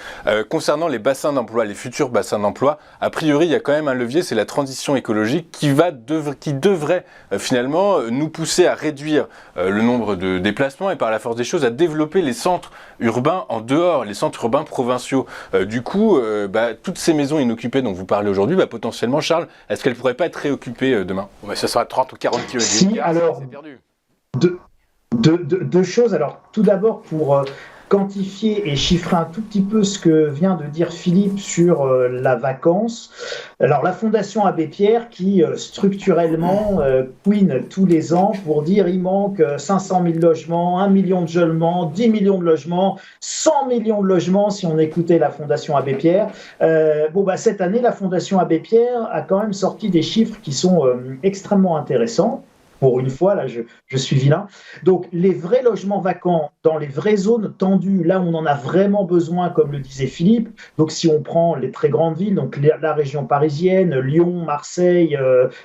Concernant les bassins d'emploi, les futurs bassins bassin d'emploi. A priori, il y a quand même un levier, c'est la transition écologique qui devrait finalement nous pousser à réduire le nombre de déplacements et par la force des choses à développer les centres urbains en dehors, les centres urbains provinciaux. Du coup, toutes ces maisons inoccupées dont vous parlez aujourd'hui, potentiellement, Charles, est-ce qu'elles ne pourraient pas être réoccupées demain ? Ce sera 30 ou 40 km si, alors, c'est perdu. Deux choses. Alors, tout d'abord, pour quantifier et chiffrer un tout petit peu ce que vient de dire Philippe sur la vacance. Alors, la Fondation Abbé Pierre qui, structurellement, couine tous les ans pour dire il manque 500 000 logements, 1 million de logements, 10 millions de logements, 100 millions de logements si on écoutait la Fondation Abbé Pierre. Cette année, la Fondation Abbé Pierre a quand même sorti des chiffres qui sont extrêmement intéressants. Pour une fois, là, je suis vilain. Donc, les vrais logements vacants dans les vraies zones tendues, là où on en a vraiment besoin, comme le disait Philippe. Donc, si on prend les très grandes villes, donc la région parisienne, Lyon, Marseille,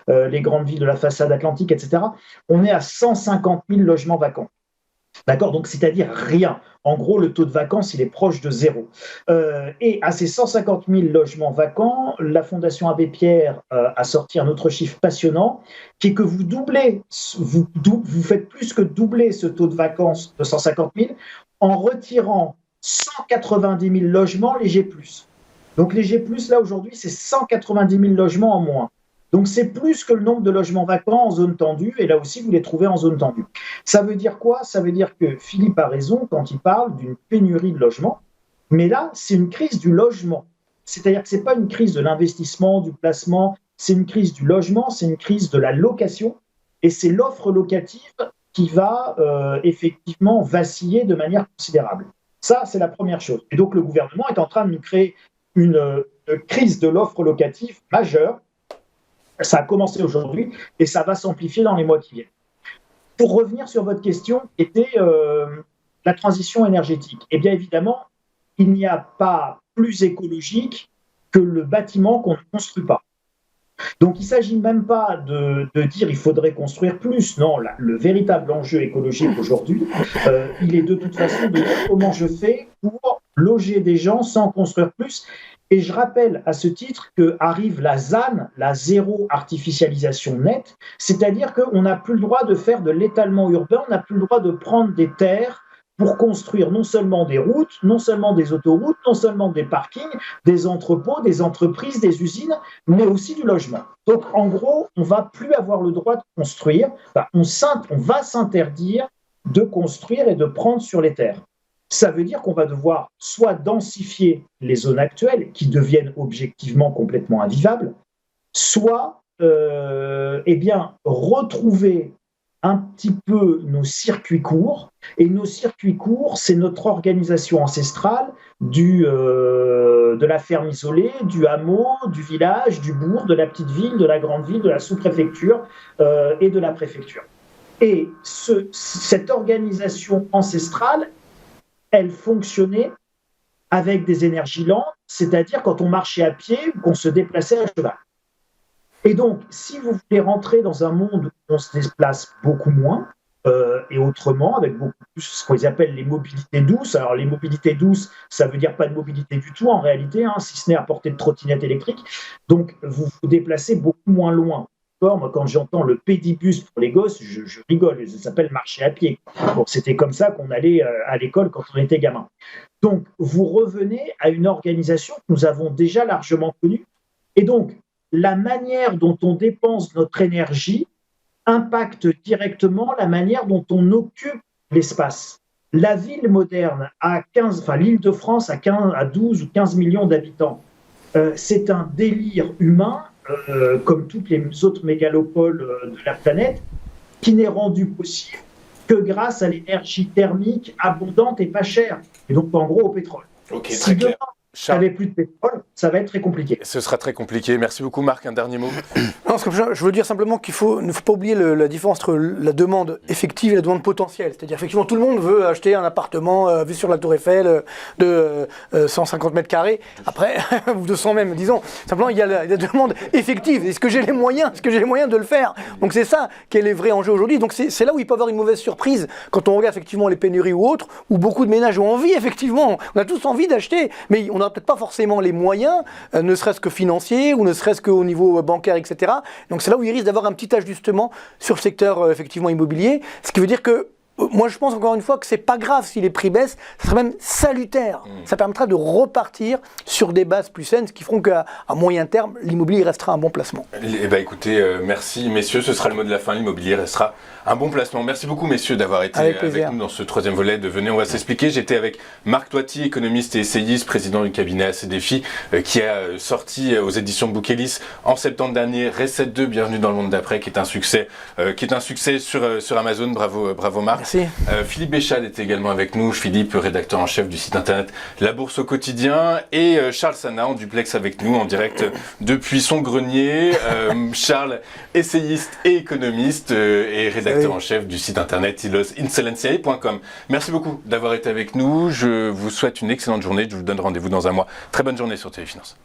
les grandes villes de la façade atlantique, etc., on est à 150 000 logements vacants. D'accord ? Donc, c'est-à-dire rien. En gros, le taux de vacances, il est proche de zéro. Et à ces 150 000 logements vacants, la Fondation Abbé Pierre a sorti un autre chiffre passionnant, qui est que vous faites plus que doubler ce taux de vacances de 150 000 en retirant 190 000 logements les G+. Donc les G+, là, aujourd'hui, c'est 190 000 logements en moins. Donc, c'est plus que le nombre de logements vacants en zone tendue, et là aussi, vous les trouvez en zone tendue. Ça veut dire quoi ? Ça veut dire que Philippe a raison quand il parle d'une pénurie de logements, mais là, c'est une crise du logement. C'est-à-dire que ce n'est pas une crise de l'investissement, du placement, c'est une crise du logement, c'est une crise de la location, et c'est l'offre locative qui va effectivement vaciller de manière considérable. Ça, c'est la première chose. Et donc, le gouvernement est en train de nous créer une crise de l'offre locative majeure. Ça a commencé aujourd'hui et ça va s'amplifier dans les mois qui viennent. Pour revenir sur votre question, qui était la transition énergétique. Eh bien évidemment, il n'y a pas plus écologique que le bâtiment qu'on ne construit pas. Donc il ne s'agit même pas de dire il faudrait construire plus. Non, le véritable enjeu écologique aujourd'hui, il est de toute façon de dire comment je fais pour loger des gens sans construire plus. Et je rappelle à ce titre qu'arrive la ZAN, la zéro artificialisation nette, c'est-à-dire qu'on n'a plus le droit de faire de l'étalement urbain, on n'a plus le droit de prendre des terres pour construire non seulement des routes, non seulement des autoroutes, non seulement des parkings, des entrepôts, des entreprises, des usines, mais aussi du logement. Donc en gros, on ne va plus avoir le droit de construire, on va s'interdire de construire et de prendre sur les terres. Ça veut dire qu'on va devoir soit densifier les zones actuelles qui deviennent objectivement complètement invivables, soit retrouver un petit peu nos circuits courts. Et nos circuits courts, c'est notre organisation ancestrale de la ferme isolée, du hameau, du village, du bourg, de la petite ville, de la grande ville, de la sous-préfecture et de la préfecture. Et cette organisation ancestrale, elle fonctionnait avec des énergies lentes, c'est-à-dire quand on marchait à pied ou qu'on se déplaçait à cheval. Et donc, si vous voulez rentrer dans un monde où on se déplace beaucoup moins et autrement, avec beaucoup plus ce qu'ils appellent les mobilités douces. Alors, les mobilités douces, ça veut dire pas de mobilité du tout en réalité, si ce n'est à portée de trottinette électrique. Donc, vous vous déplacez beaucoup moins loin. Moi, quand j'entends le pédibus pour les gosses, je rigole, ça s'appelle marcher à pied. Bon, c'était comme ça qu'on allait à l'école quand on était gamin. Donc, vous revenez à une organisation que nous avons déjà largement connue. Et donc, la manière dont on dépense notre énergie impacte directement la manière dont on occupe l'espace. La ville moderne, l'Île-de-France à 12 ou 15 millions d'habitants, c'est un délire humain, comme toutes les autres mégalopoles de la planète, qui n'est rendu possible que grâce à l'énergie thermique abondante et pas chère, et donc en gros au pétrole. Okay, très clair. Si avec plus de pétrole, ça va être très compliqué. Ce sera très compliqué. Merci beaucoup Marc, un dernier mot. Non, je veux dire simplement qu'il ne faut pas oublier la différence entre la demande effective et la demande potentielle. C'est-à-dire effectivement tout le monde veut acheter un appartement vu sur la Tour Eiffel de 150 mètres carrés. Après, ou 200 même, disons. Simplement il y a la demande effective. Est-ce que j'ai les moyens de le faire? Donc c'est ça qui est les vrais enjeux aujourd'hui. Donc c'est là où il peut y avoir une mauvaise surprise quand on regarde effectivement les pénuries ou autres, où beaucoup de ménages ont envie effectivement. On a tous envie d'acheter, mais on a n'aura peut-être pas forcément les moyens, ne serait-ce que financiers ou ne serait-ce qu'au niveau bancaire, etc. Donc c'est là où il risque d'avoir un petit ajustement sur le secteur effectivement immobilier, ce qui veut dire que moi, je pense encore une fois que c'est pas grave si les prix baissent, ça serait même salutaire. Ça permettra de repartir sur des bases plus saines, ce qui feront qu'à moyen terme, l'immobilier restera un bon placement. Eh ben, écoutez, merci messieurs, ce sera le mot de la fin, l'immobilier restera un bon placement. Merci beaucoup messieurs d'avoir été avec nous dans ce troisième volet de Venez, on va s'expliquer. J'étais avec Marc Toiti, économiste et essayiste, président du cabinet ACDFI, qui a sorti aux éditions Bookelis en septembre dernier Reset 2, Bienvenue dans le monde d'après, qui est un succès sur Amazon. Bravo Marc. Merci. Philippe Béchade était également avec nous. Philippe, rédacteur en chef du site internet La Bourse au quotidien, et Charles Sana en duplex avec nous en direct depuis son grenier. Charles, essayiste et économiste et rédacteur en chef du site internet insolentiae.com. Merci beaucoup d'avoir été avec nous. Je vous souhaite une excellente journée. Je vous donne rendez-vous dans un mois. Très bonne journée sur Téléfinance.